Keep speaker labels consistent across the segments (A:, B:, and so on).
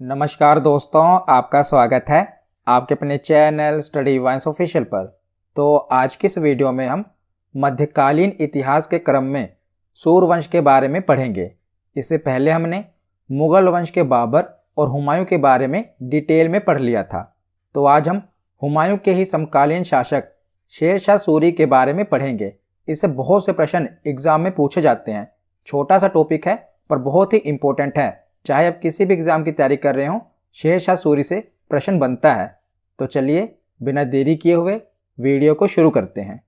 A: नमस्कार दोस्तों, आपका स्वागत है आपके अपने चैनल स्टडी वाइन्स ऑफिशियल पर। तो आज की इस वीडियो में हम मध्यकालीन इतिहास के क्रम में सूर्यवंश के बारे में पढ़ेंगे। इससे पहले हमने मुगल वंश के बाबर और हुमायूं के बारे में डिटेल में पढ़ लिया था। तो आज हम हुमायूं के ही समकालीन शासक शेर शाह सूरी के बारे में पढ़ेंगे। इससे बहुत से प्रश्न एग्जाम में पूछे जाते हैं। छोटा सा टॉपिक है पर बहुत ही इम्पोर्टेंट है। चाहे आप किसी भी एग्जाम की तैयारी कर रहे हो, शेर शाह सूरी से प्रश्न बनता है। तो चलिए बिना देरी किए हुए वीडियो को शुरू करते हैं।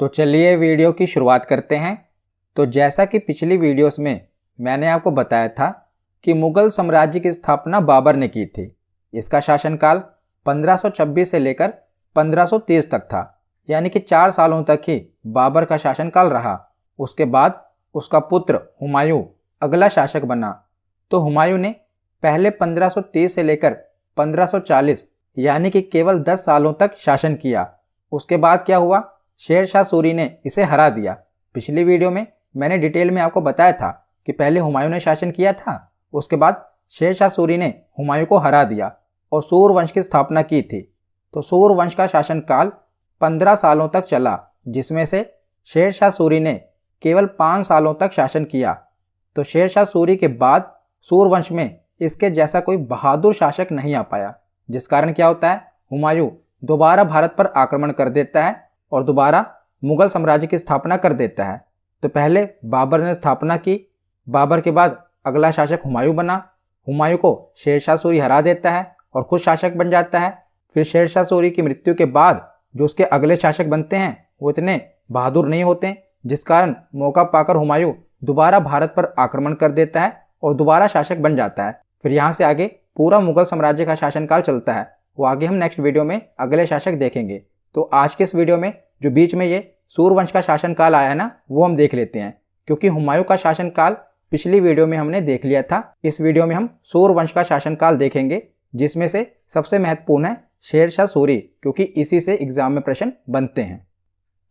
A: तो चलिए वीडियो की शुरुआत करते हैं। तो जैसा कि पिछली वीडियोस में मैंने आपको बताया था कि मुगल साम्राज्य की स्थापना बाबर ने की थी। इसका शासनकाल 1526 से लेकर 1530 तक था, यानी कि 4 सालों तक ही बाबर का शासनकाल रहा। उसके बाद उसका पुत्र हुमायूं अगला शासक बना। तो हुमायूं ने पहले 1530 से लेकर 1540 यानी कि केवल 10 सालों तक शासन किया। उसके बाद क्या हुआ, शेर शाह सूरी ने इसे हरा दिया। पिछली वीडियो में मैंने डिटेल में आपको बताया था कि पहले हुमायूं ने शासन किया था, उसके बाद शेर शाह सूरी ने हुमायूं को हरा दिया और सूर्यवंश की स्थापना की थी। तो सूर्यवंश का शासनकाल 15 सालों तक चला, जिसमें से शेर शाह सूरी ने केवल 5 सालों तक शासन किया। तो शेर शाह सूरी के बाद सूर्यवंश में इसके जैसा कोई बहादुर शासक नहीं आ पाया, जिस कारण क्या होता है, हुमायूं दोबारा भारत पर आक्रमण कर देता है और दोबारा मुगल साम्राज्य की स्थापना कर देता है। तो पहले बाबर ने स्थापना की, बाबर के बाद अगला शासक हुमायूं बना। हुमायूं को शेर शाह सूरी हरा देता है और खुद शासक बन जाता है। फिर शेर शाह सूरी की मृत्यु के बाद जो उसके अगले शासक बनते हैं वो इतने बहादुर नहीं होते, जिस कारण मौका पाकर हुमायूं दोबारा भारत पर आक्रमण कर देता है और दोबारा शासक बन जाता है। फिर यहाँ से आगे पूरा मुगल साम्राज्य का शासनकाल चलता है। वो आगे हम नेक्स्ट वीडियो में अगले शासक देखेंगे। तो आज के इस वीडियो में जो बीच में ये सूर्यवंश का शासनकाल आया है ना, वो हम देख लेते हैं, क्योंकि हुमायूं का शासनकाल पिछली वीडियो में हमने देख लिया था। इस वीडियो में हम सूर्यवंश का शासनकाल देखेंगे, जिसमें से सबसे महत्वपूर्ण है शेर शाह सूरी, क्योंकि इसी से एग्जाम में प्रश्न बनते हैं।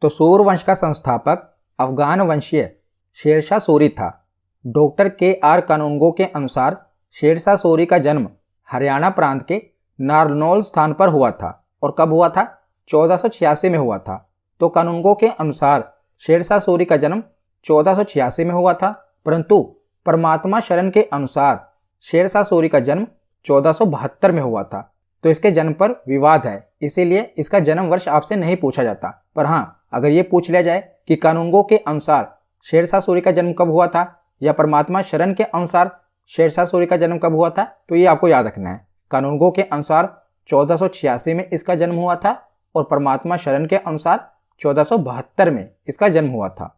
A: तो सूर्यवंश का संस्थापक अफगान वंशीय शेर शाह सूरी था। डॉक्टर KR कानूनगो के अनुसार शेर शाह सूरी का जन्म हरियाणा प्रांत के नारनौल स्थान पर हुआ था। और कब हुआ था? 1486 में हुआ था। तो कानूनगो के अनुसार शेर शाह सूरी का जन्म 1486 में हुआ था, परंतु परमात्मा शरण के अनुसार शेर शाह सूरी का जन्म 1472 में हुआ था। तो इसके जन्म पर विवाद है, इसीलिए इसका जन्म वर्ष आपसे नहीं पूछा जाता। पर हाँ, अगर ये पूछ लिया जाए कि कानूनगो के अनुसार शेर शाह सूरी का जन्म कब हुआ था या परमात्मा शरण के अनुसार शेर शाह सूरी का जन्म कब हुआ था, तो ये आपको याद रखना है। कानूनगो के अनुसार 1486 में इसका जन्म हुआ था और परमात्मा शरण के अनुसार 1472 में इसका जन्म हुआ था।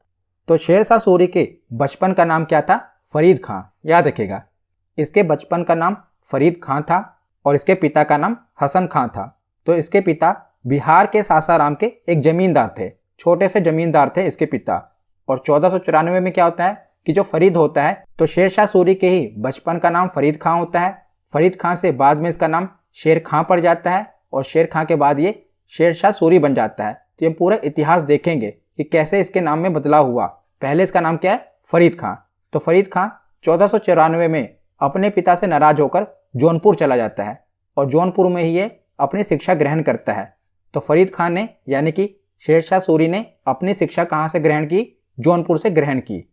A: तो शेर शाह सूरी के बचपन का नाम क्या था? फरीद खां। याद रखेगा, इसके बचपन का नाम फरीद खां था और इसके पिता का नाम हसन खां था। तो इसके पिता बिहार के सासाराम के एक जमींदार थे, छोटे से जमींदार थे इसके पिता। और 1494 में क्या होता है कि जो फरीद होता है, तो शेर शाह सूरी के ही बचपन का नाम फरीद खां होता है। फरीद खां से बाद में इसका नाम शेर खां पड़ जाता है और शेर खां के बाद ये शेर शाह सूरी बन जाता है। तो ये पूरा इतिहास देखेंगे कि कैसे इसके नाम में बदलाव हुआ। पहले इसका नाम क्या है? फरीद खां। तो फरीद खां 1494 में अपने पिता से नाराज होकर जौनपुर चला जाता है और जौनपुर में ही ये अपनी शिक्षा ग्रहण करता है। तो फरीद खां ने यानी कि शेर शाह सूरी ने अपनी शिक्षा कहाँ से ग्रहण की? जौनपुर से ग्रहण की।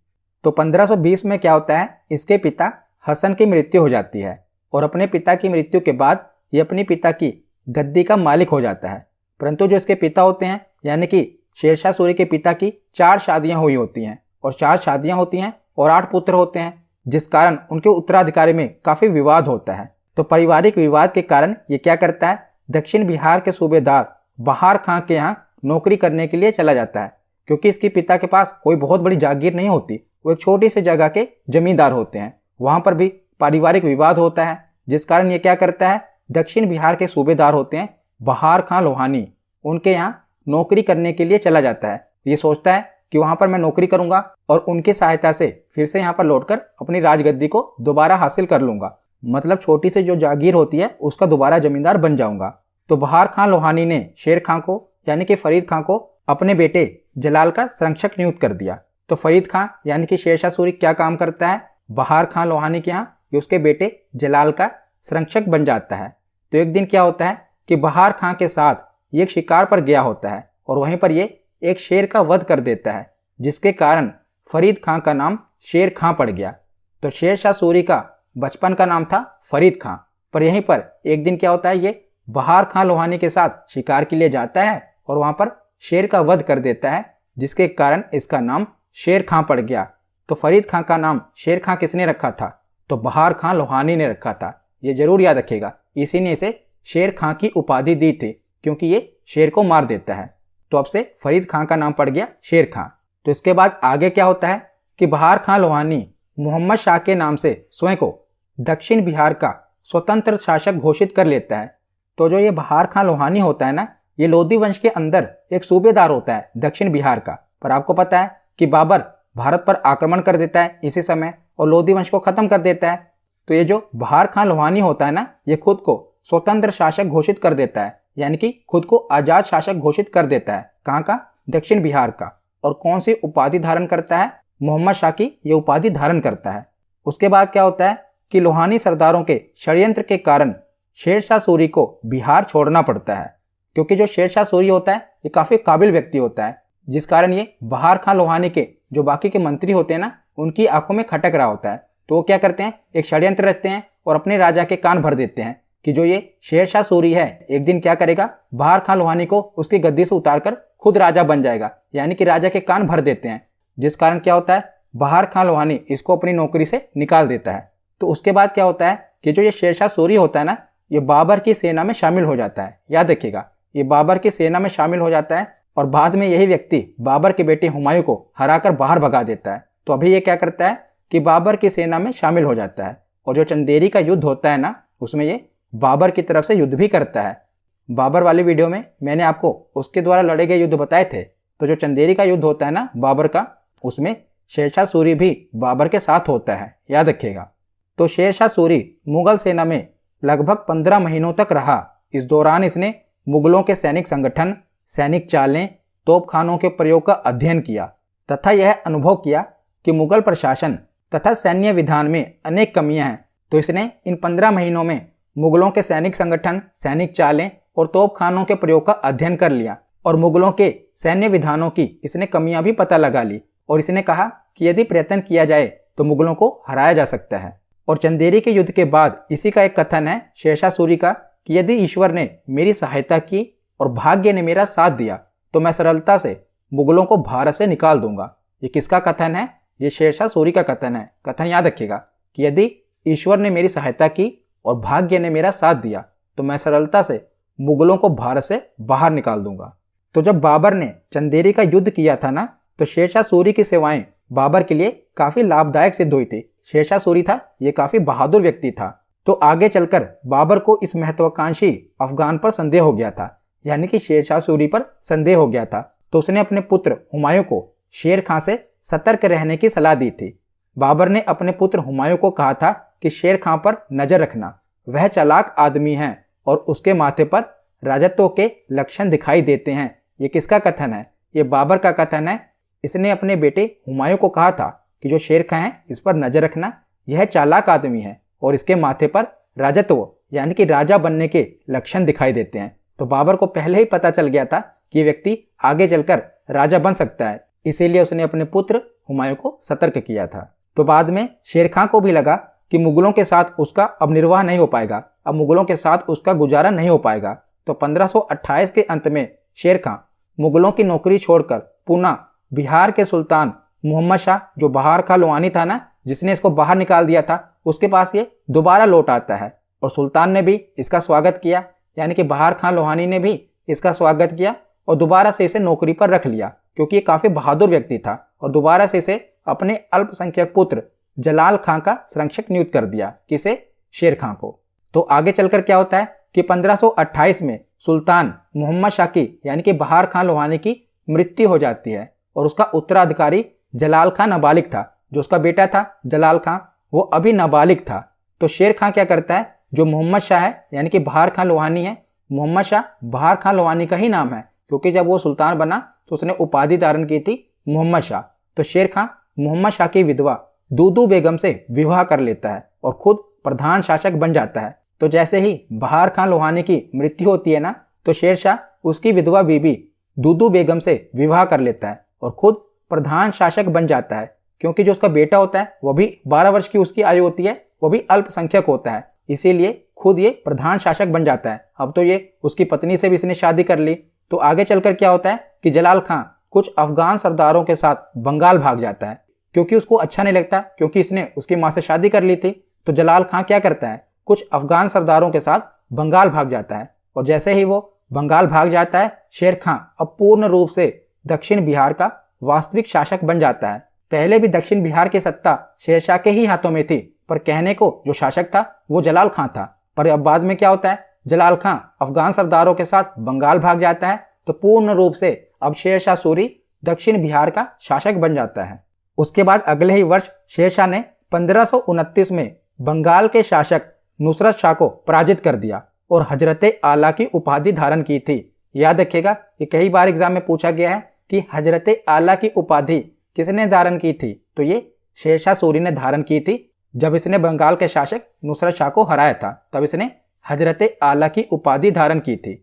A: तो 1520 में क्या होता है, इसके पिता हसन की मृत्यु हो जाती है और अपने पिता की मृत्यु के बाद ये अपने पिता की गद्दी का मालिक हो जाता है। परंतु जो इसके पिता होते हैं यानी कि शेर शाह सूरी के पिता की 4 शादियां हुई होती हैं और 4 शादियां होती हैं और 8 पुत्र होते हैं, जिस कारण उनके उत्तराधिकारी में काफ़ी विवाद होता है। तो पारिवारिक विवाद के कारण ये क्या करता है, दक्षिण बिहार के सूबेदार बहार खां के यहाँ नौकरी करने के लिए चला जाता है, क्योंकि इसके पिता के पास कोई बहुत बड़ी जागीर नहीं होती, वो एक छोटी सी जगह के जमींदार होते हैं। वहाँ पर भी पारिवारिक विवाद होता है, जिस कारण ये क्या करता है, दक्षिण बिहार के सूबेदार होते हैं बहार खां लोहानी, उनके यहाँ नौकरी करने के लिए चला जाता है। ये सोचता है कि वहाँ पर मैं नौकरी करूँगा और उनकी सहायता से फिर से यहाँ पर लौटकर अपनी राजगद्दी को दोबारा हासिल कर लूँगा, मतलब छोटी सी जो जागीर होती है उसका दोबारा जमींदार बन जाऊँगा। तो बहार खां लोहानी ने शेर खां को यानी कि फरीद खां को अपने बेटे जलाल का संरक्षक नियुक्त कर दिया। तो फरीद खां यानी कि शेर शाह सूरी क्या काम करता है, बहार खां लोहानी के यहाँ, ये उसके बेटे जलाल का संरक्षक बन जाता है। तो एक दिन क्या होता है कि बहार खां के साथ ये एक शिकार पर गया होता है और वहीं पर ये एक शेर का वध कर देता है, जिसके कारण फरीद खां का नाम शेर खां पड़ गया। तो शेर शाह सूरी का बचपन का नाम था फरीद खां, पर यहीं पर एक दिन क्या होता है, ये बहार खां लोहानी के साथ शिकार के लिए जाता है और वहां पर शेर का वध कर देता है, जिसके कारण इसका नाम शेर खां पड़ गया। तो फरीद खां का नाम शेर खां किसने रखा था? तो बहार खां लोहानी ने रखा था। ये जरूर याद रखिएगा, इसी ने इसे शेर खां की उपाधि दी थी, क्योंकि ये शेर को मार देता है। तो अब से फरीद खां का नाम पड़ गया शेर खां। तो इसके बाद आगे क्या होता है कि बहार खां लोहानी मोहम्मद शाह के नाम से स्वयं को दक्षिण बिहार का स्वतंत्र शासक घोषित कर लेता है। तो जो ये बहार खां लोहानी होता है ना, ये लोधी वंश के अंदर एक सूबेदार होता है दक्षिण बिहार का। पर आपको पता है कि बाबर भारत पर आक्रमण कर देता है इसी समय और लोधी वंश को खत्म कर देता है। तो ये जो बहार खां लोहानी होता है ना, ये खुद को स्वतंत्र शासक घोषित कर देता है, यानी कि खुद को आजाद शासक घोषित कर देता है। कहाँ का? दक्षिण बिहार का। और कौन सी उपाधि धारण करता है? मोहम्मद शाह की ये उपाधि धारण करता है। उसके बाद क्या होता है कि लोहानी सरदारों के षड्यंत्र के कारण शेर शाह सूरी को बिहार छोड़ना पड़ता है, क्योंकि जो शेर शाह सूरी होता है ये काफ़ी काबिल व्यक्ति होता है, जिस कारण ये बहार खां लोहानी के जो बाकी के मंत्री होते हैं ना, उनकी आंखों में खटक रहा होता है। तो वो क्या करते हैं, एक षड्यंत्र रचते हैं और अपने राजा के कान भर देते हैं कि जो ये शेर शाह सूरी है एक दिन क्या करेगा, बहार खां लोहानी को उसकी गद्दी से उतारकर खुद राजा बन जाएगा, यानी कि राजा के कान भर देते हैं, जिस कारण क्या होता है, बहार खां लोहानी इसको अपनी नौकरी से निकाल देता है। तो उसके बाद क्या होता है कि जो ये शेर शाह सूरी होता है ना, ये बाबर की सेना में शामिल हो जाता है। याद रखिएगा, ये बाबर की सेना में शामिल हो जाता है और बाद में यही व्यक्ति बाबर के बेटे हुमायूं को हराकर बाहर भगा देता है। तो अभी ये क्या करता है कि बाबर की सेना में शामिल हो जाता है और जो चंदेरी का युद्ध होता है ना, उसमें ये बाबर की तरफ से युद्ध भी करता है। बाबर वाली वीडियो में मैंने आपको उसके द्वारा लड़े गए युद्ध बताए थे। तो जो चंदेरी का युद्ध होता है ना बाबर का, उसमें शेर शाह सूरी भी बाबर के साथ होता है, याद रखिएगा। तो शेर शाह सूरी मुगल सेना में लगभग 15 महीनों तक रहा। इस दौरान इसने मुगलों के सैनिक संगठन, सैनिक चालें, तोपखानों के प्रयोग का अध्ययन किया तथा यह अनुभव किया कि मुगल प्रशासन तथा सैन्य विधान में अनेक कमियां हैं। तो इसने इन 15 महीनों में मुगलों के सैनिक संगठन, सैनिक चालें और तोपखानों के प्रयोग का अध्ययन कर लिया और मुगलों के सैन्य विधानों की इसने कमियां भी पता लगा ली और इसने कहा कि यदि प्रयत्न किया जाए तो मुगलों को हराया जा सकता है। और चंदेरी के युद्ध के बाद इसी का एक कथन है शेर शाह सूरी का कि यदि ईश्वर ने मेरी सहायता की और भाग्य ने मेरा साथ दिया तो मैं सरलता से मुगलों को भारत से निकाल दूंगा। ये किसका कथन है? ये शेर शाह सूरी का कथन है। कथन याद रखिएगा कि यदि ईश्वर ने मेरी सहायता की और भाग्य ने मेरा साथ दिया तो मैं सरलता से मुगलों को भारत से बाहर निकाल दूंगा। तो जब बाबर ने चंदेरी का युद्ध किया था ना, तो शेर शाह सूरी की सेवाएं बाबर के लिए काफी लाभदायक सिद्ध हुई थी। शेर शाह सूरी था ये काफी बहादुर व्यक्ति था। तो आगे चलकर बाबर को इस महत्वाकांक्षी अफगान पर संदेह हो गया था, यानी कि शेर शाह सूरी पर संदेह हो गया था। तो उसने अपने पुत्र हुमायूं को शेर खां से सतर्क रहने की सलाह दी थी। बाबर ने अपने पुत्र हुमायूं को कहा था कि शेर खां पर नजर रखना, वह चालाक आदमी है और उसके माथे पर राजत्व के लक्षण दिखाई देते हैं। ये किसका कथन है? ये बाबर का कथन है। इसने अपने बेटे हुमायूं को कहा था कि जो शेर खां है इस पर नजर रखना, यह चालाक आदमी है और इसके माथे पर राजत्व यानी कि राजा बनने के लक्षण दिखाई देते हैं। तो बाबर को पहले ही पता चल गया था कि ये व्यक्ति आगे चलकर राजा बन सकता है, इसीलिए उसने अपने पुत्र हुमायूं को सतर्क किया था। तो बाद में शेर खां को भी लगा कि मुगलों के साथ उसका अब निर्वाह नहीं हो पाएगा, अब मुगलों के साथ उसका गुजारा नहीं हो पाएगा। तो 1528 के अंत में शेर खां मुगलों की नौकरी छोड़कर पुनः बिहार के सुल्तान मोहम्मद शाह, जो बहार खां लोहानी था ना, जिसने इसको बाहर निकाल दिया था, उसके पास ये दोबारा लौट आता है और सुल्तान ने भी इसका स्वागत किया, यानी कि बहार खां लोहानी ने भी इसका स्वागत किया और दोबारा से इसे नौकरी पर रख लिया, क्योंकि ये काफी बहादुर व्यक्ति था। और दोबारा से इसे अपने अल्पसंख्यक पुत्र जलाल खां का संरक्षक नियुक्त कर दिया। किसे? शेर खां को। तो आगे चलकर क्या होता है कि 1528 में सुल्तान मोहम्मद शाह की यानी कि बहार खां लोहानी की मृत्यु हो जाती है और उसका उत्तराधिकारी जलाल खां नाबालिग था। जो उसका बेटा था जलाल खां, वो अभी नाबालिग था। तो शेर खां क्या करता है, जो मोहम्मद शाह है यानी कि बहार खां लोहानी है, मोहम्मद शाह बहार खां लोहानी का ही नाम है, क्योंकि जब वो सुल्तान बना तो उसने उपाधि धारण की थी मोहम्मद शाह। तो शेर खां मोहम्मद शाह की विधवा दूदू बेगम से विवाह कर लेता है और खुद प्रधान शासक बन जाता है। तो जैसे ही बहार खान लोहानी की मृत्यु होती है ना, तो शेरशाह उसकी विधवा बीबी दूदू बेगम से विवाह कर लेता है और खुद प्रधान शासक बन जाता है, क्योंकि जो उसका बेटा होता है वो भी 12 वर्ष की उसकी आयु होती है, वो भी अल्पसंख्यक होता है, इसीलिए खुद ये प्रधान शासक बन जाता है। अब तो ये उसकी पत्नी से भी इसने शादी कर ली। तो आगे चलकर क्या होता है कि जलाल खां कुछ अफगान सरदारों के साथ बंगाल भाग जाता है, क्योंकि उसको अच्छा नहीं लगता, क्योंकि इसने उसकी माँ से शादी कर ली थी। तो जलाल खां क्या करता है, कुछ अफगान सरदारों के साथ बंगाल भाग जाता है। और जैसे ही वो बंगाल भाग जाता है, शेर खां अब पूर्ण रूप से दक्षिण बिहार का वास्तविक शासक बन जाता है। पहले भी दक्षिण बिहार की सत्ता शेरशाह के ही हाथों में थी, पर कहने को जो शासक था वो जलाल खां था। पर अब बाद में क्या होता है, जलाल खां अफगान सरदारों के साथ बंगाल भाग जाता है, तो पूर्ण रूप से अब शेरशाह सूरी दक्षिण बिहार का शासक बन जाता है। उसके बाद अगले ही वर्ष शेरशाह ने 1529 में बंगाल के शासक नुसरत शाह को पराजित कर दिया और हजरत आला की उपाधि धारण की थी। याद रखिएगा कि कई बार एग्जाम में पूछा गया है कि हजरत आला की उपाधि किसने धारण की थी, तो ये शेरशाह सूरी ने धारण की थी। जब इसने बंगाल के शासक नुसरत शाह को हराया था, तब इसने हजरत आला की उपाधि धारण की थी।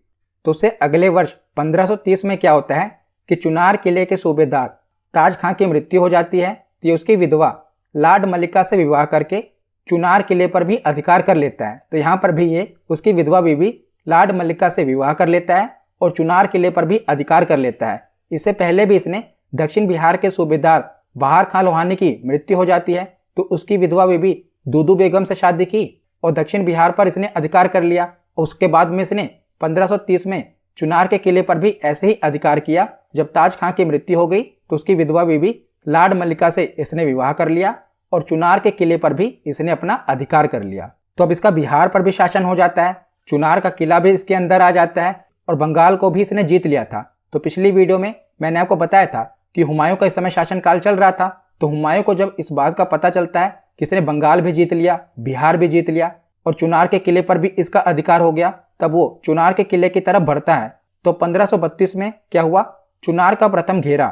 A: तो उससे अगले वर्ष 1530 में क्या होता है कि चुनार किले के सूबेदार ताज खां की मृत्यु हो जाती है। तो ये उसकी विधवा लाड मलिका से विवाह करके चुनार किले पर भी अधिकार कर लेता है। तो यहाँ पर भी ये उसकी विधवा बीबी लाड मलिका से विवाह कर लेता है और चुनार किले पर भी अधिकार कर लेता है। इससे पहले भी इसने दक्षिण बिहार के सूबेदार बहार खां लोहानी की मृत्यु हो जाती है, तो उसकी विधवा बीबी दूदू बेगम से शादी की और दक्षिण बिहार पर इसने अधिकार कर लिया। और उसके बाद में इसने 1530 में चुनार के किले पर भी ऐसे ही अधिकार किया। जब ताज खां की मृत्यु हो गई तो उसकी विधवा बीबी लाड मलिका से इसने विवाह कर लिया और चुनार के किले पर भी इसने अपना अधिकार कर लिया। तो अब इसका बिहार पर भी शासन हो जाता है, चुनार का किला भी इसके अंदर आ जाता है और बंगाल को भी इसने जीत लिया था। तो पिछली वीडियो में मैंने आपको बताया था कि हुमायूं का इस समय शासनकाल चल रहा था। तो हुमायूं को जब इस बात का पता चलता है कि इसने बंगाल भी जीत लिया, बिहार भी जीत लिया और चुनार के किले पर भी इसका अधिकार हो गया, तब वो चुनार के किले की तरफ बढ़ता है। तो 1532 में क्या हुआ, चुनार का प्रथम घेरा।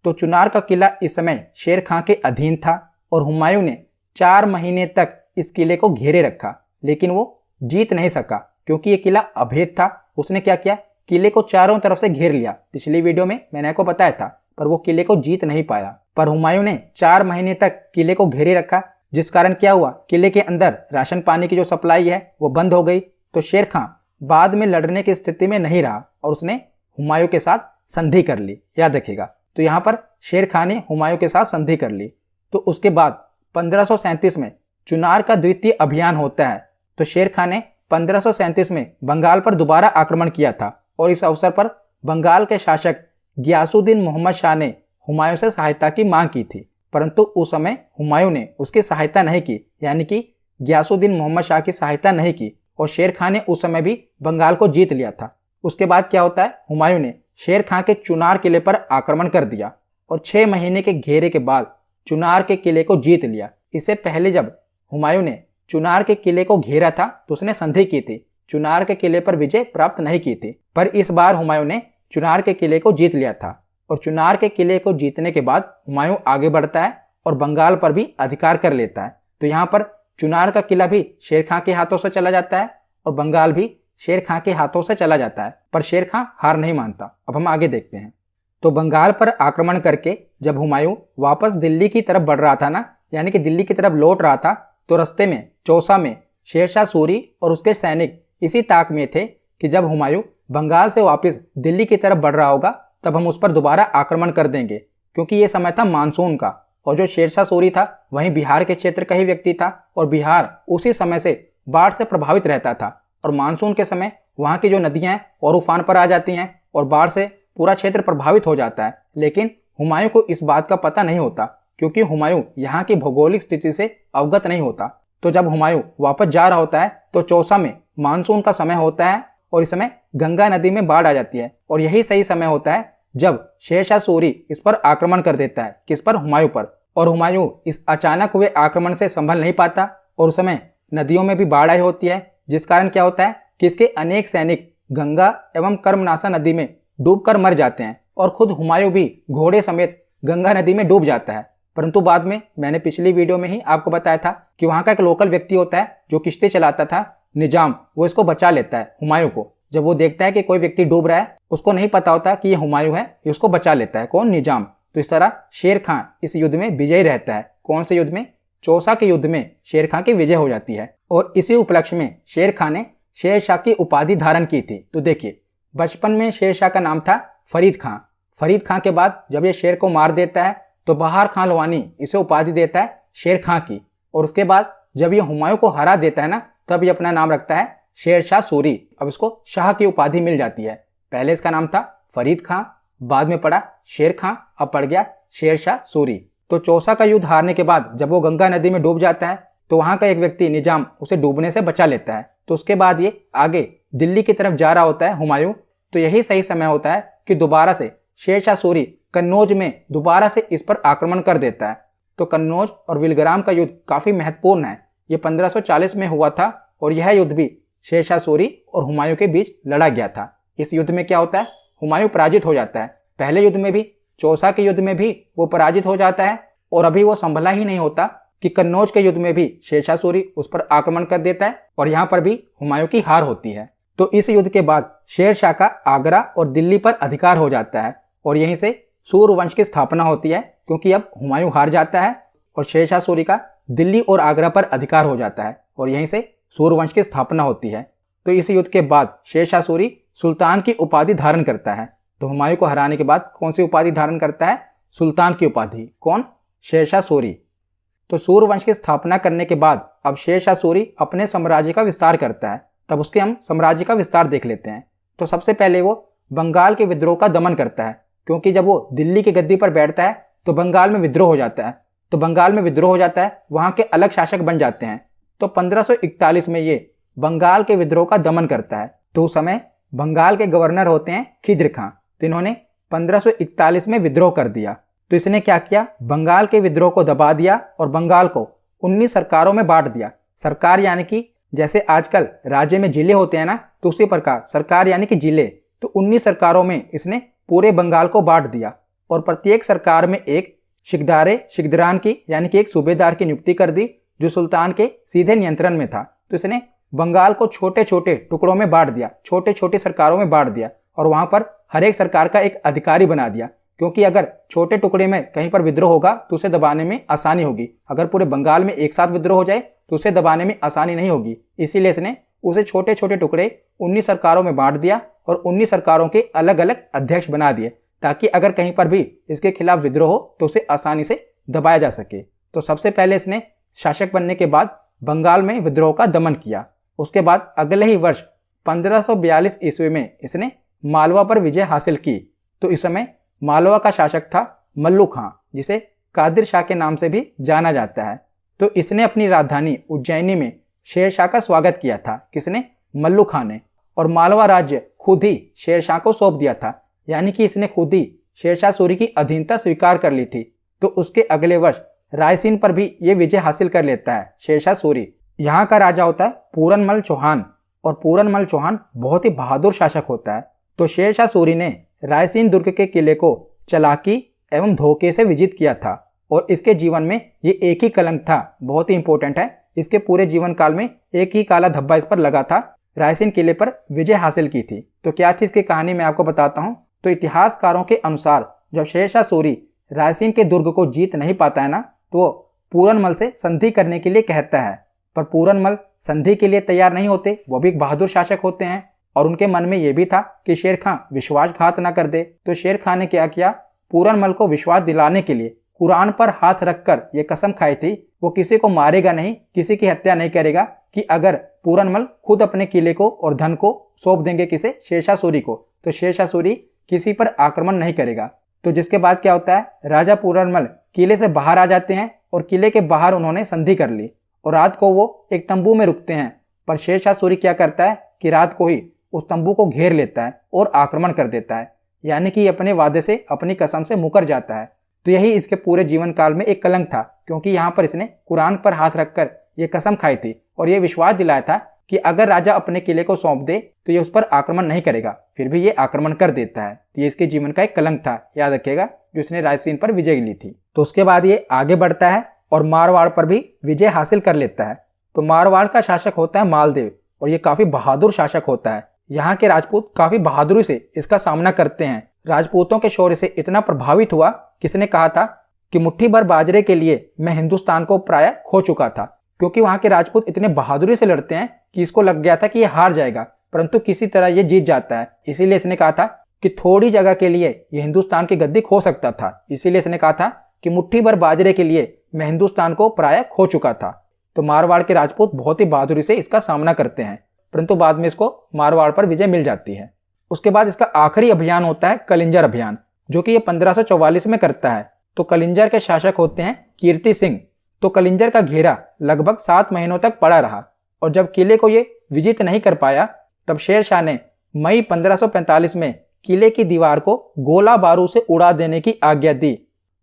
A: तो चुनार का किला इस समय शेर खां के अधीन था और हुमायूं ने 4 महीने तक इस किले को घेरे रखा, लेकिन वो जीत नहीं सका क्योंकि ये किला अभेद था। उसने क्या किया, किले को चारों तरफ से घेर लिया। पिछली वीडियो में मैंने आपको बताया था, पर वो किले को जीत नहीं पाया। पर हुमायूं ने 4 महीने तक किले को घेरे रखा, जिस कारण क्या हुआ, किले के अंदर राशन पानी की जो सप्लाई है वो बंद हो गई। तो शेर खां बाद में लड़ने की स्थिति में नहीं रहा और उसने हुमायूं के साथ संधि कर ली। याद रखिएगा, तो यहाँ पर शेर खां ने हुमायूं के साथ संधि कर ली। तो उसके बाद 1537 में चुनार का द्वितीय अभियान होता है। तो शेर खां ने 1537 में बंगाल पर दोबारा आक्रमण किया था और इस अवसर पर बंगाल के शासक गियासुद्दीन मोहम्मद शाह ने हुमायूं से सहायता की मांग की थी, परंतु उस समय हुमायूं ने उसकी सहायता नहीं की, यानी कि गियासुद्दीन मोहम्मद शाह की सहायता नहीं की और शेर खां ने उस समय भी बंगाल को जीत लिया था। उसके बाद क्या होता है, हुमायूं ने शेर खां के चुनार किले पर आक्रमण कर दिया और 6 महीने के घेरे के बाद चुनार के किले को जीत लिया। इससे पहले जब हुमायूं ने चुनार के किले को घेरा था तो उसने संधि की थी, चुनार के किले पर विजय प्राप्त नहीं की थी। पर इस बार हुमायूं ने चुनार के किले को जीत लिया था और चुनार के किले को जीतने के बाद हुमायूं आगे बढ़ता है और बंगाल पर भी अधिकार कर लेता है। तो यहाँ पर चुनार का किला भी शेर खां के हाथों से चला जाता है और बंगाल भी शेर खां के हाथों से चला जाता है, पर शेर खां हार नहीं मानता। अब हम आगे देखते हैं। तो बंगाल पर आक्रमण करके जब हुमायूं वापस दिल्ली की तरफ बढ़ रहा था ना, यानी कि दिल्ली की तरफ लौट रहा था, तो रास्ते में चौसा में शेरशाह सूरी और उसके सैनिक इसी ताक में थे कि जब हुमायूं बंगाल से वापस दिल्ली की तरफ बढ़ रहा होगा तब हम उस पर दोबारा आक्रमण कर देंगे, क्योंकि ये समय था मानसून का और जो शेरशाह सूरी था वहीं बिहार के क्षेत्र का ही व्यक्ति था और बिहार उसी समय से बाढ़ से प्रभावित रहता था और मानसून के समय वहाँ की जो नदियाँ हैं और उफान पर आ जाती हैं और बाढ़ से पूरा क्षेत्र प्रभावित हो जाता है। लेकिन हुमायूं को इस बात का पता नहीं होता, क्योंकि हुमायूं यहाँ की भौगोलिक स्थिति से अवगत नहीं होता। तो जब हुमायूं वापस जा रहा होता है तो चौसा में मानसून का समय होता है और इस समय गंगा नदी में बाढ़ आ जाती है और यही सही समय होता है जब शेरशाह सूरी इस पर आक्रमण कर देता है, किस पर, हुमायूं पर। और हुमायूं इस अचानक हुए आक्रमण से संभल नहीं पाता और उस समय नदियों में भी बाढ़ आई होती है, जिस कारण क्या होता है कि इसके अनेक सैनिक गंगा एवं कर्मनाशा नदी में डूबकर मर जाते हैं और खुद हुमायूं भी घोड़े समेत गंगा नदी में डूब जाता है। परंतु बाद में मैंने पिछली वीडियो में ही आपको बताया था कि वहाँ का एक लोकल व्यक्ति होता है जो किश्ती चलाता था, निजाम वो इसको बचा लेता है हुमायूं को। जब वो देखता है कि कोई व्यक्ति डूब रहा है, उसको नहीं पता होता कि ये हुमायूं है, ये उसको बचा लेता है। कौन? निजाम। तो इस तरह शेर खां इस युद्ध में विजयी रहता है। कौन से युद्ध में? चौसा के युद्ध में शेर खां की विजय हो जाती है। और इसी उपलक्ष्य में शेर खां ने शेरशाह की उपाधि धारण की थी। तो देखिए, बचपन में शेरशाह का नाम था फरीद खां। फरीद खां के बाद जब ये शेर को मार देता है तो बहार खां लवानी इसे उपाधि देता है शेर खां की। और उसके बाद जब ये हुमायूं को हरा देता है ना, तब ये अपना नाम रखता है शेरशाह सूरी। अब इसको शाह की उपाधि मिल जाती है। पहले इसका नाम था फरीद खां, बाद में पड़ा शेर खां, अब पड़ गया शेरशाह सूरी। तो चौसा का युद्ध हारने के बाद जब वो गंगा नदी में डूब जाता है तो वहां का एक व्यक्ति निजाम उसे डूबने से बचा लेता है। तो उसके बाद ये आगे दिल्ली की तरफ जा रहा होता है हुमायूं। तो यही सही समय होता है कि दोबारा से शेरशाह सूरी कन्नौज में दोबारा से इस पर आक्रमण कर देता है। तो कन्नौज और विलग्राम का युद्ध काफी महत्वपूर्ण है। ये 1540 में हुआ था और यह युद्ध भी शेरशाह सूरी और हुमायूं के बीच लड़ा गया था। इस युद्ध में क्या होता है? हुमायूं पराजित हो जाता है। पहले युद्ध में भी, चौसा के युद्ध में भी वो पराजित हो जाता है। और अभी वो संभला ही नहीं होता कि कन्नौज के युद्ध में भी शेरशाह सूरी उस पर आक्रमण कर देता है और यहाँ पर भी हुमायूं की हार होती है। तो इस युद्ध के बाद शेरशाह का आगरा और दिल्ली पर अधिकार हो जाता है और यहीं से सूर्यवंश की स्थापना होती है, क्योंकि अब हुमायूं हार जाता है और शेरशाह सूरी का दिल्ली और आगरा पर अधिकार हो जाता है और यहीं से सूर्यवंश की स्थापना होती है। तो इस युद्ध के बाद शेरशाह सूरी सुल्तान की उपाधि धारण करता है। तो हुमायूं को हराने के बाद कौन सी उपाधि धारण करता है? सुल्तान की उपाधि। कौन? शेरशाह सूरी। तो सूर्यवंश की स्थापना करने के बाद अब शेरशाह सूरी अपने साम्राज्य का विस्तार करता है। तब उसके हम साम्राज्य का विस्तार देख लेते हैं। तो सबसे पहले वो बंगाल के विद्रोह का दमन करता है, क्योंकि जब वो दिल्ली की गद्दी पर बैठता है तो बंगाल में विद्रोह हो जाता है। तो बंगाल में विद्रोह हो जाता है, वहां के अलग शासक बन जाते हैं। तो 1541 में ये बंगाल के विद्रोह का दमन करता है। तो उस समय बंगाल के गवर्नर होते हैं खिज्र खां। तो इन्होंने 1541 में विद्रोह कर दिया। तो इसने क्या किया? बंगाल के विद्रोह को दबा दिया और बंगाल को 19 सरकारों में बांट दिया। सरकार यानी कि जैसे आजकल राज्य में जिले होते हैं ना, तो उसी प्रकार सरकार यानी कि जिले। तो 19 सरकारों में इसने पूरे बंगाल को बांट दिया और प्रत्येक सरकार में एक शिकदारान की यानी कि एक सूबेदार की नियुक्ति कर दी, जो सुल्तान के सीधे नियंत्रण में था। तो इसने बंगाल को छोटे छोटे टुकड़ों में बांट दिया, छोटे छोटे सरकारों में बांट दिया और वहां पर हर एक सरकार का एक अधिकारी बना दिया, क्योंकि अगर छोटे टुकड़े में कहीं पर विद्रोह होगा तो उसे दबाने में आसानी होगी। अगर पूरे बंगाल में एक साथ विद्रोह हो जाए तो उसे दबाने में आसानी नहीं होगी। इसीलिए इसने उसे छोटे छोटे टुकड़े 19 सरकारों में बांट दिया और 19 सरकारों के अलग अलग अध्यक्ष बना दिए, ताकि अगर कहीं पर भी इसके खिलाफ विद्रोह हो तो उसे आसानी से दबाया जा सके। तो सबसे पहले इसने शासक बनने के बाद बंगाल में विद्रोह का दमन किया। उसके बाद अगले ही वर्ष 1542 ईस्वी में इसने मालवा पर विजय हासिल की। तो इस समय मालवा का शासक था मल्लू खां, जिसे कादिर शाह के नाम से भी जाना जाता है। तो इसने अपनी राजधानी उज्जैनी में शेरशाह का स्वागत किया था। किसने? मल्लू खां ने। और मालवा राज्य खुद ही शेरशाह को सौंप दिया था, यानी कि इसने खुद ही शेरशाह सूरी की अधीनता स्वीकार कर ली थी। तो उसके अगले वर्ष रायसीन पर भी ये विजय हासिल कर लेता है शेरशाह सूरी। यहाँ का राजा होता है पूरनमल चौहान और पूरनमल चौहान बहुत ही बहादुर शासक होता है। तो शेरशाह सूरी ने रायसीन दुर्ग के किले को चालाकी एवं धोखे से विजित किया था और इसके जीवन में ये एक ही कलंक था, बहुत ही इंपॉर्टेंट है। इसके पूरे जीवन काल में एक ही काला धब्बा इस पर लगा था, रायसीन किले पर विजय हासिल की थी। तो क्या थी इसकी कहानी, मैं आपको बताता हूँ। तो इतिहासकारों के अनुसार जब शेरशाह सूरी रायसीन के दुर्ग को जीत नहीं पाता है ना, तो वो पूरनमल से संधि करने के लिए कहता है, पर पूरनमल संधि के लिए तैयार नहीं होते। वो भी एक बहादुर शासक होते हैं और उनके मन में यह भी था कि शेर खां विश्वासघात न कर दे। तो शेर खां ने क्या किया? पूरनमल को विश्वास दिलाने के लिए कुरान पर हाथ रखकर ये कसम खाई थी वो किसी को मारेगा नहीं, किसी की हत्या नहीं करेगा, कि अगर पूरनमल खुद अपने किले को और धन को सौंप देंगे किसे? शेरशाह सूरी को, तो शेरशाह सूरी किसी पर आक्रमण नहीं करेगा। तो जिसके बाद क्या होता है? राजा पूरनमल किले से बाहर आ जाते हैं और किले के बाहर उन्होंने संधि कर ली और रात को वो एक तंबू में रुकते हैं। पर शेरशाह सूरी क्या करता है कि रात को ही उस तंबू को घेर लेता है और आक्रमण कर देता है, यानी कि अपने वादे से, अपनी कसम से मुकर जाता है। तो यही इसके पूरे जीवन काल में एक कलंक था, क्योंकि यहाँ पर इसने कुरान पर हाथ रखकर ये कसम खाई थी और ये विश्वास दिलाया था कि अगर राजा अपने किले को सौंप दे तो ये उस पर आक्रमण नहीं करेगा, फिर भी ये आक्रमण कर देता है। तो ये इसके जीवन का एक कलंक था, याद रखिएगा, जो इसने रायसीन पर विजय ली थी। तो उसके बाद ये आगे बढ़ता है और मारवाड़ पर भी विजय हासिल कर लेता है। तो मारवाड़ का शासक होता है मालदेव और ये काफ़ी बहादुर शासक होता है। यहाँ के राजपूत काफ़ी बहादुरी से इसका सामना करते हैं। राजपूतों के शौर्य से इतना प्रभावित हुआ कि इसने कहा था कि मुट्ठी भर बाजरे के लिए मैं हिंदुस्तान को प्राय खो चुका था। क्योंकि वहाँ के राजपूत इतने बहादुरी से लड़ते हैं कि इसको लग गया था कि ये हार जाएगा, परंतु किसी तरह ये जीत जाता है। इसीलिए इसने कहा था कि थोड़ी जगह के लिए ये हिंदुस्तान की गद्दी खो सकता था। इसीलिए इसने कहा था कि मुट्ठी भर बाजरे के लिए मैं हिंदुस्तान को प्राय खो चुका था। तो मारवाड़ के राजपूत बहुत ही बहादुरी से इसका सामना करते हैं, परंतु बाद में इसको मारवाड़ पर विजय मिल जाती है। उसके बाद इसका आखिरी अभियान होता है कलिंजर अभियान, जो कि ये 1544 में करता है। तो कलिंजर के शासक होते हैं कीर्ति सिंह। तो कलिंजर का घेरा लगभग 7 महीनों तक पड़ा रहा और जब किले को ये विजित नहीं कर पाया तब शेर शाह ने मई 1545 में किले की दीवार को गोला बारूद से उड़ा देने की आज्ञा दी।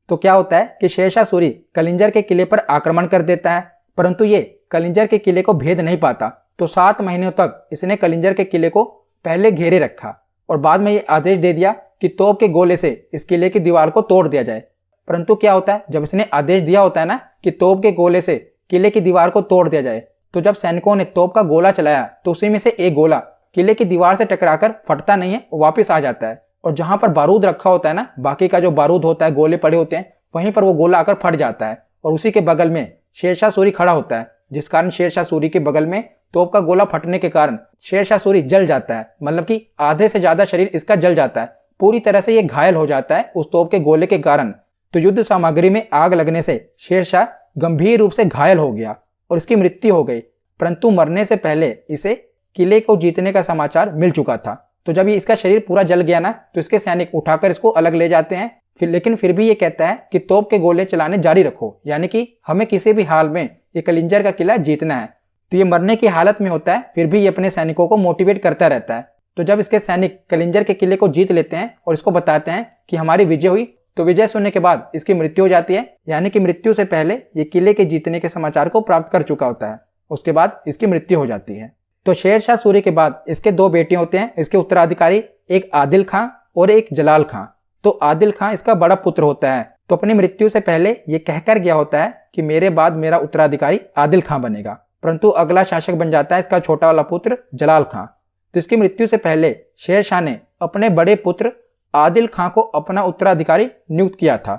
A: तो क्या होता है कि शेर शाह सूरी कलिंजर के किले पर आक्रमण कर देता है, परंतु ये कलिंजर के किले को भेद नहीं पाता। तो 7 महीनों तक इसने कलिंजर के किले को पहले घेरे रखा और बाद में ये आदेश दे दिया कि तोप के गोले से इस किले की दीवार को तोड़ दिया जाए। परंतु क्या होता है, जब इसने आदेश दिया होता है ना कि तोप के गोले से किले की दीवार को तोड़ दिया जाए, तो जब सैनिकों ने तोप का गोला चलाया तो उसी में से एक गोला किले की दीवार से टकराकर फटता नहीं है, वापस आ जाता है। और जहां पर बारूद रखा होता है ना, बाकी का जो बारूद होता है, गोले पड़े होते हैं, वहीं पर वो गोला आकर फट जाता है और उसी के बगल में शेरशाह सूरी खड़ा होता है, जिस कारण शेरशाह सूरी के बगल में तोप का गोला फटने के कारण शेरशाह सूरी जल जाता है। मतलब कि आधे से ज्यादा शरीर इसका जल जाता है, पूरी तरह से ये घायल हो जाता है उस तोप के गोले के कारण। तो युद्ध सामग्री में आग लगने से शेरशाह गंभीर रूप से घायल हो गया और इसकी मृत्यु हो गई, परंतु मरने से पहले इसे किले को जीतने का समाचार मिल चुका था। तो जब ये इसका शरीर पूरा जल गया ना, तो इसके सैनिक उठाकर इसको अलग ले जाते हैं। फिर भी ये कहता है कि तोप के गोले चलाने जारी रखो, यानी कि हमें किसी भी हाल में ये कलिंजर का किला जीतना है। तो ये मरने की हालत में होता है, फिर भी ये अपने सैनिकों को मोटिवेट करता रहता है। तो जब इसके सैनिक कलिंजर के किले को जीत लेते हैं और इसको बताते हैं कि हमारी विजय हुई, तो विजय सुनने के बाद इसकी मृत्यु हो जाती है, यानी कि मृत्यु से पहले ये किले के जीतने के समाचार को प्राप्त कर चुका होता है। उसके बाद इसकी मृत्यु हो जाती है। तो शेरशाह सूरी के बाद इसके 2 बेटे होते हैं, इसके उत्तराधिकारी, एक आदिल खां और एक जलाल खां। तो आदिल खां इसका बड़ा पुत्र होता है। तो अपनी मृत्यु से पहले ये कहकर गया होता है कि मेरे बाद मेरा उत्तराधिकारी आदिल खां बनेगा, परंतु अगला शासक बन जाता है इसका छोटा वाला पुत्र जलाल खां। तो इसकी मृत्यु से पहले शेरशाह ने अपने बड़े पुत्र आदिल खां को अपना उत्तराधिकारी नियुक्त किया था,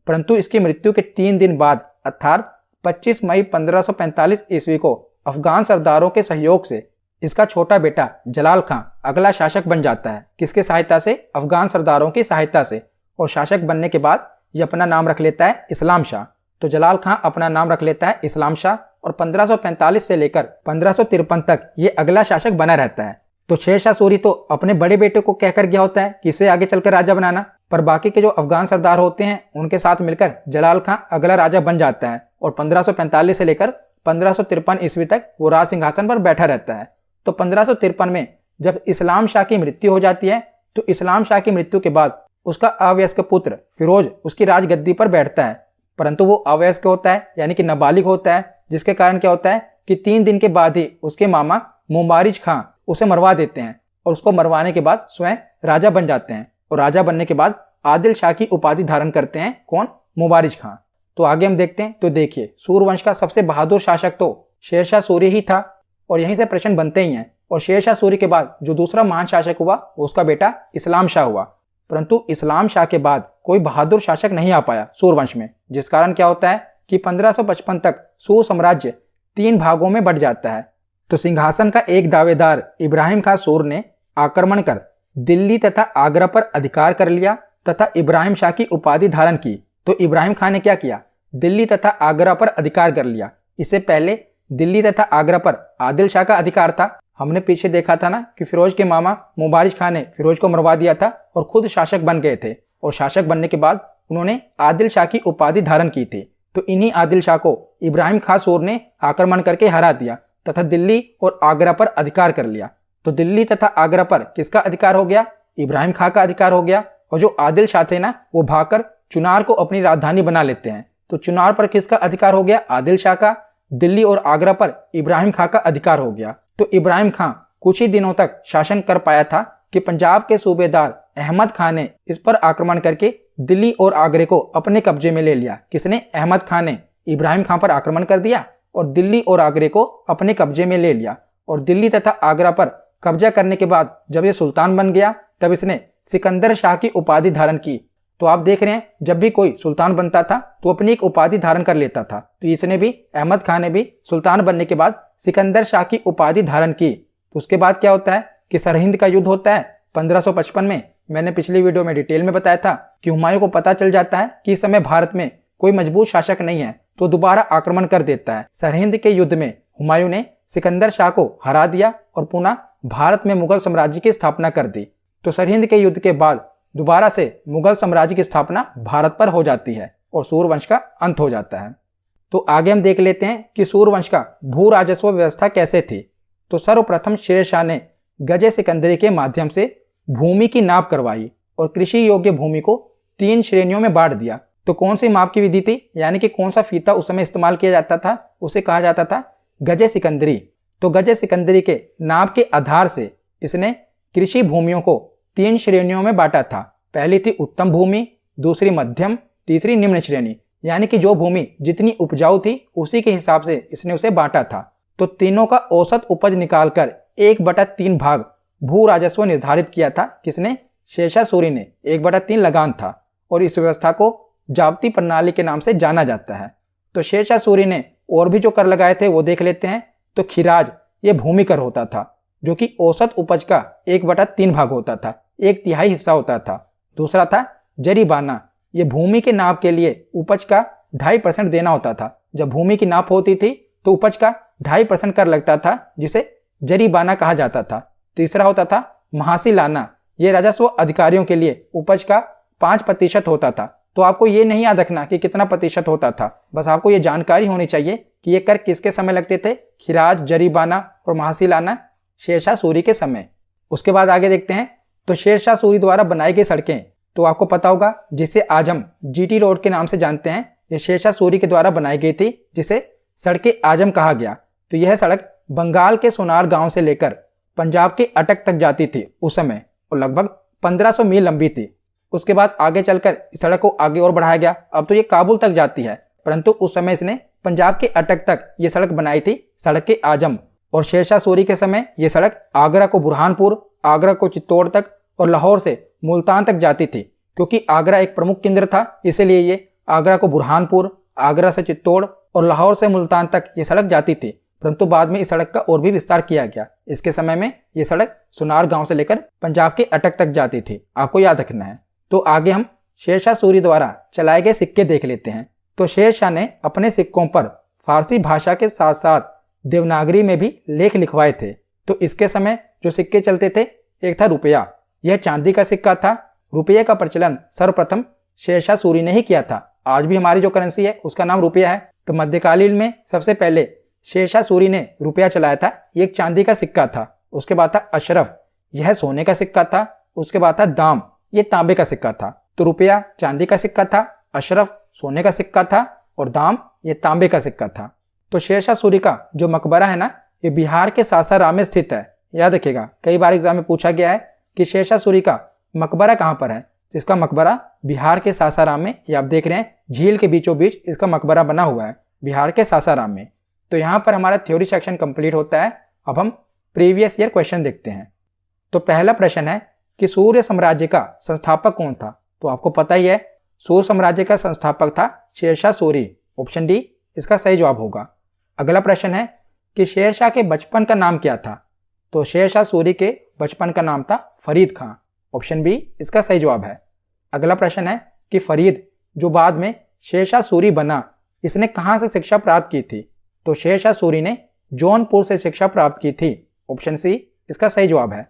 A: परंतु इसकी मृत्यु के 3 दिन बाद अर्थात 25 मई 1545 ईस्वी को अफगान सरदारों के सहयोग से इसका छोटा बेटा जलाल खां अगला शासक बन जाता है। किसके सहायता से? अफगान सरदारों की सहायता से। और शासक बनने के बाद ये अपना नाम रख लेता है इस्लाम शाह। तो जलाल खां अपना नाम रख लेता है इस्लाम शाह और 1545 से लेकर 1553 तक ये अगला शासक बना रहता है। तो शेरशाह सूरी तो अपने बड़े बेटे को कहकर गया होता है कि इसे आगे चलकर राजा बनाना, पर बाकी के जो अफगान सरदार होते हैं उनके साथ मिलकर जलाल खां अगला राजा बन जाता है और 1545 से लेकर 1553 ईस्वी तक वो राज सिंहासन पर बैठा रहता है। तो 1553 में जब इस्लाम शाह की मृत्यु हो जाती है, तो इस्लाम शाह की मृत्यु के बाद उसका अवयस्क पुत्र फिरोज उसकी राजगद्दी पर बैठता है, परंतु वो अवयस्क होता है, यानी कि नाबालिग होता है, जिसके कारण क्या होता है कि 3 दिन के बाद ही उसके मामा मुबारिज खां उसे मरवा देते हैं और उसको मरवाने के बाद स्वयं राजा बन जाते हैं। और राजा बनने के बाद आदिल शाह की उपाधि धारण करते हैं। कौन? मुबारिज खां। तो आगे हम देखते हैं। तो देखिए, सूरवंश का सबसे बहादुर शासक तो शेरशाह सूरी ही था और यहीं से प्रश्न बनते ही हैं। और शेरशाह सूरी के बाद जो दूसरा महान शासक हुआ वो उसका बेटा इस्लाम शाह हुआ, परंतु इस्लाम शाह के बाद कोई बहादुर शासक नहीं आ पाया सूरवंश में, जिस कारण क्या होता है कि 1555 तक सूर साम्राज्य 3 भागों में बंट जाता है। तो सिंहासन का एक दावेदार इब्राहिम खां सूर ने आक्रमण कर दिल्ली तथा आगरा पर अधिकार कर लिया तथा इब्राहिम शाह की उपाधि धारण की। तो इब्राहिम खां ने क्या किया? दिल्ली तथा आगरा पर अधिकार कर लिया। इससे पहले दिल्ली तथा आगरा पर आदिल शाह का अधिकार था। हमने पीछे देखा था ना कि फिरोज के मामा मुबारिज खां ने फिरोज को मरवा दिया था और खुद शासक बन गए थे, और शासक बनने के बाद उन्होंने आदिल शाह की उपाधि धारण की थी। तो इन्हीं आदिल शाह को इब्राहिम खां सूर ने आक्रमण करके हरा दिया तथा दिल्ली और आगरा पर अधिकार कर लिया। तो दिल्ली तथा आगरा पर किसका अधिकार हो गया? इब्राहिम खां का अधिकार हो गया। और जो आदिल शाह थे ना, वो भागकर चुनार को अपनी राजधानी बना लेते हैं। तो चुनार पर किसका अधिकार हो गया? आदिल शाह का। दिल्ली और आगरा पर इब्राहिम खां का अधिकार हो गया। तो इब्राहिम खां कुछ ही दिनों तक शासन कर पाया था कि पंजाब के सूबेदार अहमद खां ने इस पर आक्रमण करके दिल्ली और आगरे को अपने कब्जे में ले लिया। किसने? अहमद खां ने इब्राहिम खां पर आक्रमण कर दिया और दिल्ली और आगरे को अपने कब्जे में ले लिया। और दिल्ली तथा आगरा पर कब्जा करने के बाद जब ये सुल्तान बन गया तब इसने सिकंदर शाह की उपाधि धारण की। तो आप देख रहे हैं जब भी कोई सुल्तान बनता था तो अपनी एक उपाधि धारण कर लेता था। तो इसने भी, अहमद खान ने भी सुल्तान बनने के बाद सिकंदर शाह की उपाधि धारण की। तो उसके बाद क्या होता है कि सरहिंद का युद्ध होता है 1555 में। मैंने पिछली वीडियो में डिटेल में बताया था कि हुमायूं को पता चल जाता है कि इस समय भारत में कोई मजबूत शासक नहीं है, तो दोबारा आक्रमण कर देता है। सरहिंद के युद्ध में हुमायूं ने सिकंदर शाह को हरा दिया और पुनः भारत में मुगल साम्राज्य की स्थापना कर दी। तो सरहिंद के युद्ध के बाद दोबारा से मुगल साम्राज्य की स्थापना भारत पर हो जाती है और सूर्यवंश का अंत हो जाता है। तो आगे हम देख लेते हैं कि सूर्यवंश का भू राजस्व व्यवस्था कैसे थी। तो सर्वप्रथम शेर शाह ने गजे सिकंदरी के माध्यम से भूमि की नाप करवाई और कृषि योग्य भूमि को 3 श्रेणियों में बांट दिया। तो कौन सी माप की विधि थी, यानी कि कौन सा फीता उस समय इस्तेमाल किया जाता था, उसे कहा जाता था गजे सिकंदरी। तो गजे सिकंदरी के नाप के आधार से इसने कृषि भूमियों को 3 श्रेणियों में बांटा था। पहली थी उत्तम भूमि, दूसरी मध्यम, तीसरी निम्न श्रेणी, यानी कि जो भूमि जितनी उपजाऊ थी उसी के हिसाब से इसने उसे बांटा था। तो तीनों का औसत उपज निकालकर 1/3 भाग भू राजस्व निर्धारित किया था। किसने? शेरशाह सूरी ने। 1/3 लगान था और इस व्यवस्था को जाब्ती प्रणाली के नाम से जाना जाता है। तो शेरशाह सूरी ने और भी जो कर लगाए थे वो देख लेते हैं। तो खिराज ये भूमि कर होता था जो कि औसत उपज का 1/3 भाग होता था, 1/3 हिस्सा होता था। दूसरा था जरीबाना, ये भूमि के नाप के लिए उपज का 2.5% देना होता था। जब भूमि की नाप होती थी तो उपज का 2.5% कर लगता था, जिसे जरीबाना कहा जाता था। तीसरा होता था महासिलाना, ये राजस्व अधिकारियों के लिए उपज का 5% होता था। तो आपको ये नहीं याद रखना कि कितना प्रतिशत होता था, बस आपको ये जानकारी होनी चाहिए कि ये कर किसके समय लगते थे, खिराज, जरीबाना और महासिलाना शेरशाह सूरी के समय। उसके बाद आगे देखते हैं। तो शेरशाह सूरी द्वारा बनाई गई सड़कें, तो आपको पता होगा जिसे आज हम जीटी रोड के नाम से जानते हैं, ये शेरशाह सूरी के द्वारा बनाई गई थी, जिसे सड़के आजम कहा गया। तो यह सड़क बंगाल के सोनार गांव से लेकर पंजाब के अटक तक जाती थी उस समय और लगभग 1500 मील लंबी थी। उसके बाद आगे चलकर इस सड़क को आगे और बढ़ाया गया। अब तो ये काबुल तक जाती है, परंतु उस समय इसने पंजाब के अटक तक ये सड़क बनाई थी, सड़क के आजम। और शेरशाह सूरी के समय ये सड़क आगरा को बुरहानपुर, आगरा को चित्तौड़ तक और लाहौर से मुल्तान तक जाती थी। क्योंकि आगरा एक प्रमुख केंद्र था, इसीलिए ये आगरा को बुरहानपुर, आगरा से चित्तौड़ और लाहौर से मुल्तान तक ये सड़क जाती थी। परंतु बाद में इस सड़क का और भी विस्तार किया गया। इसके समय में ये सड़क सुनार गांव से लेकर पंजाब के अटक तक जाती थी, आपको याद रखना है। तो आगे हम शेरशाह सूरी द्वारा चलाए गए सिक्के देख लेते हैं। तो शेरशाह ने अपने सिक्कों पर फारसी भाषा के साथ साथ देवनागरी में भी लेख लिखवाए थे। तो इसके समय जो सिक्के चलते थे, एक था रुपया, यह चांदी का सिक्का था। रुपये का प्रचलन सर्वप्रथम शेरशाह सूरी ने ही किया था। आज भी हमारी जो करेंसी है उसका नाम रुपया है। तो मध्यकालीन में सबसे पहले शेरशाह सूरी ने रुपया चलाया था, ये एक चांदी का सिक्का था। उसके बाद था अशरफ, यह सोने का सिक्का था। उसके बाद था दाम, ये तांबे का सिक्का था। तो रुपया चांदी का सिक्का था, अशरफ सोने का सिक्का था और दाम ये तांबे का सिक्का था। तो शेरशाह सूरी का जो मकबरा है ना, ये बिहार के सासाराम में स्थित है। याद रखिएगा, कई बार एग्जाम में पूछा गया है कि शेरशाह सूरी का मकबरा कहाँ पर है। तो इसका मकबरा बिहार के सासाराम में, ये आप देख रहे हैं झील के बीचों बीच इसका मकबरा बना हुआ है, बिहार के सासाराम में। तो यहाँ पर हमारा थ्योरी सेक्शन कंप्लीट होता है। अब हम प्रीवियस ईयर क्वेश्चन देखते हैं। तो पहला प्रश्न है कि सूर्य साम्राज्य का संस्थापक कौन था। तो आपको पता ही है, सूर्य साम्राज्य का संस्थापक था शेरशाह सूरी। ऑप्शन डी इसका सही जवाब होगा। अगला प्रश्न है कि शेरशाह के बचपन का नाम क्या था। तो शेरशाह सूरी के बचपन का नाम था फरीद खां। ऑप्शन बी इसका सही जवाब है। अगला प्रश्न है कि फरीद जो बाद में शेरशाह सूरी बना, इसने कहाँ से शिक्षा प्राप्त की थी। तो शेरशाह सूरी ने जौनपुर से शिक्षा प्राप्त की थी। ऑप्शन सी इसका सही जवाब है।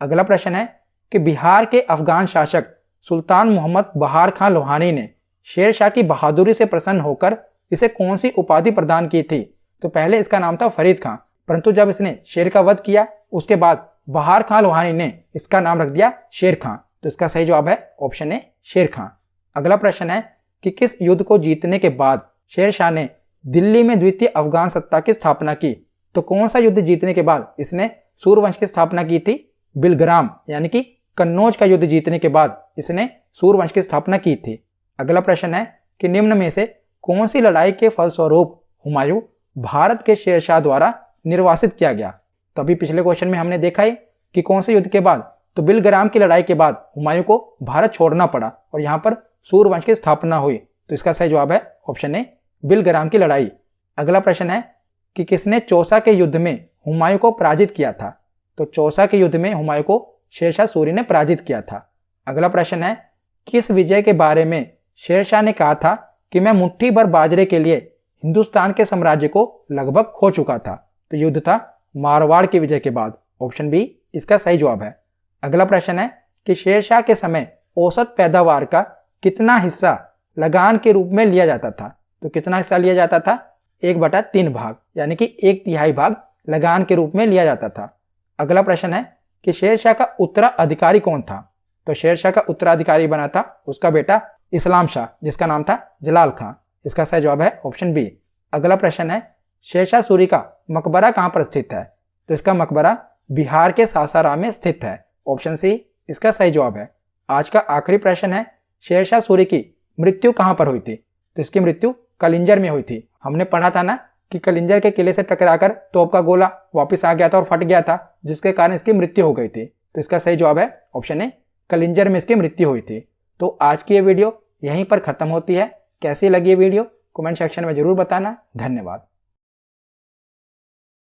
A: अगला प्रश्न है कि बिहार के अफगान शासक सुल्तान मोहम्मद बहार खां लोहानी ने शेरशाह की बहादुरी से प्रसन्न होकर इसे कौन सी उपाधि प्रदान की थी। तो पहले इसका नाम था फरीद खां, परंतु जब इसने शेर का वध किया उसके बाद बहार खां लोहानी ने इसका नाम रख दिया शेर खां। तो इसका सही जवाब है ऑप्शन ए शेर खां। अगला प्रश्न है कि किस युद्ध को जीतने के बाद शेरशाह ने दिल्ली में द्वितीय अफगान सत्ता की स्थापना की। तो कौन सा युद्ध जीतने के बाद इसने सूर्यवंश की स्थापना की थी। बिलग्राम यानी कि कन्नौज का युद्ध जीतने के बाद इसने सूर्यवंश की स्थापना की थी। अगला प्रश्न है कि निम्न में से कौन सी लड़ाई के फलस्वरूप हुमायूं भारत के शेरशाह द्वारा निर्वासित किया गया। तो अभी पिछले क्वेश्चन में हमने देखा है कि कौन से युद्ध के बाद, तो बिलग्राम की लड़ाई के बाद हुमायूं को भारत छोड़ना पड़ा और यहाँ पर सूर्यवंश की स्थापना हुई। तो इसका सही जवाब है ऑप्शन ए, बिलग्राम की लड़ाई। अगला प्रश्न है कि किसने चौसा के युद्ध में हुमायूं को पराजित किया था? तो चौसा के युद्ध में हुमायूं को शेरशाह सूरी ने पराजित किया था। अगला प्रश्न है किस विजय के बारे में शेरशाह ने कहा था कि मैं मुट्ठी भर बाजरे के लिए हिंदुस्तान के साम्राज्य को लगभग खो चुका था? तो युद्ध था मारवाड़ के विजय के बाद। ऑप्शन बी इसका सही जवाब है। अगला प्रश्न है कि शेरशाह के समय औसत पैदावार का कितना हिस्सा लगान के रूप में लिया जाता था? तो कितना हिस्सा लिया जाता था? 1/3 भाग, यानी कि 1/3 भाग लगान के रूप में लिया जाता था। अगला प्रश्न है कि शेरशाह का उत्तराधिकारी कौन था? तो शेरशाह का उत्तराधिकारी बना था उसका बेटा इस्लाम शाह, जिसका नाम था जलाल खां। इसका सही जवाब है ऑप्शन बी। अगला प्रश्न है शेरशाह सूरी का मकबरा कहाँ पर स्थित है? तो इसका मकबरा बिहार के सासाराम में स्थित है। ऑप्शन सी इसका सही जवाब है। आज का आखिरी प्रश्न है शेरशाह सूरी की मृत्यु कहाँ पर हुई थी? तो इसकी मृत्यु कलिंजर में हुई थी। हमने पढ़ा था ना कि कलिंजर के किले से टकराकर तोप का गोला वापस आ गया था और फट गया था, जिसके कारण इसकी मृत्यु हो गई थी। तो इसका सही जवाब है ऑप्शन ए, कलिंजर में इसकी मृत्यु हुई थी। तो आज की ये वीडियो यहीं पर खत्म होती है। कैसी लगी ये वीडियो कमेंट सेक्शन में जरूर बताना। धन्यवाद।